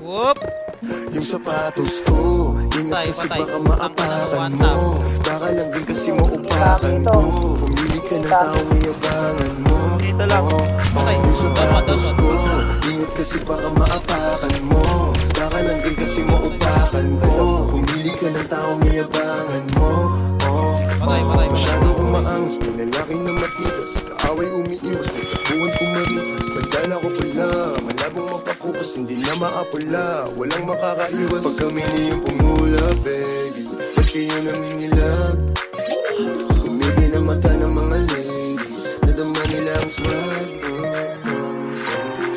Whoop! Yung sapatos ko, ingat kasi baka maapakan mo. Baka lang din kasi maupakan ko. Pumili ka ng taong iyabangan mo. Dito lang. Yung sapatos ko, ingat kasi baka maapakan mo. Baka lang din kasi maupakan ko. Pumili ka ng taong iyabangan mo. Masyado kong maangas, panlalaki na matitas. Kaaway umiiwas, nagkabuhan kong maritas. Bandana ko pala, malabong mapakupas. Hindi na maapula, walang makakaiwas. Pag kami niyong pumula, baby, ba't kayo nangingilag? Umigi ng mata ng mga ladies, nadama nila ang swag.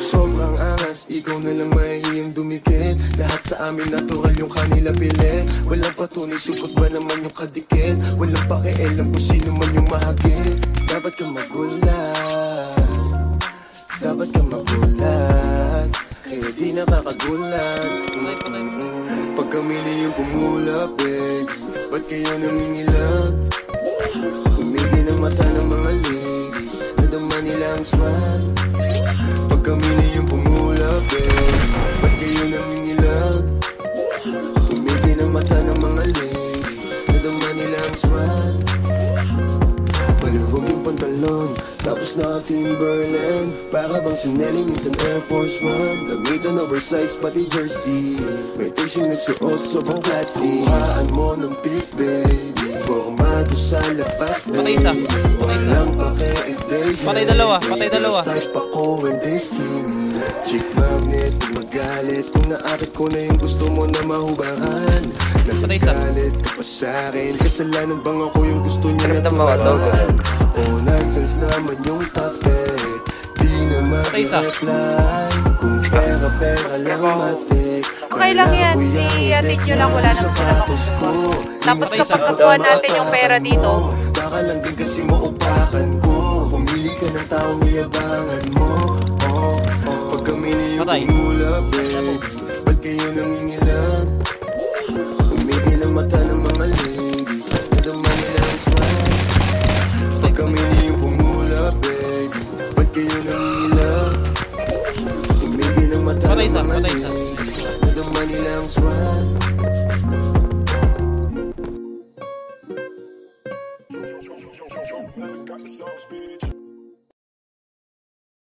Sobrang angas, ikaw na lang mahihiyang dumikit. Lahat sa amin natural yung kanila pili. Walang patunay, supot ba naman yung kadikit? Walang pakialam kung sino man yung mahagit. Dapat ka magulat, dapat ka magulat, kaya di nakakagulat. Pag kami niyong pumula, baby, ba't kayo nangingilag? Umigi ng mata ng mga ladies, nadama nila ang swag. Pag kami niyong pumula, baby, ba't kayo nangingilag? Umigi ng mata ng mga ladies, nadama nila ang swag. Maluwag yung pantalon, tapos naka-Timberland. Para bang sinelling minsan Air Force One. Gamitan oversize pati jersey, may tissue nagsuot sobrang classy. Kuhaan mo ng pick, baby, formado sa labas, baby. Walang pake if they hate. Patay dalawa, patay dalawa. Type ako when they see me. Chick magnet, magalit kung naakit ko na yung gusto mo na mahubahan. Nagagalit ka pa sa'kin, kasalanan bang ako yung gusto niya na tumahan? Oh, nonsense naman yung topic, di naman i-reply. Kung pera lang matik, okay lang yan, i-edit nyo lang, wala naman sila. Dapat kapag nakuha natin yung pera dito, baka lang din kasi maupakan ko. Pumili ka ng taong iyabangan mo. Pag kami niyong pumula, baby, ba't kayo nangingilag? Umigi ng mata ng mga ladies, nadama nila ang swag. Pag kami niyong pumula, baby, ba't kayo nangingilag? Umigi ng mata ng mga ladies, nadama nila ang swag.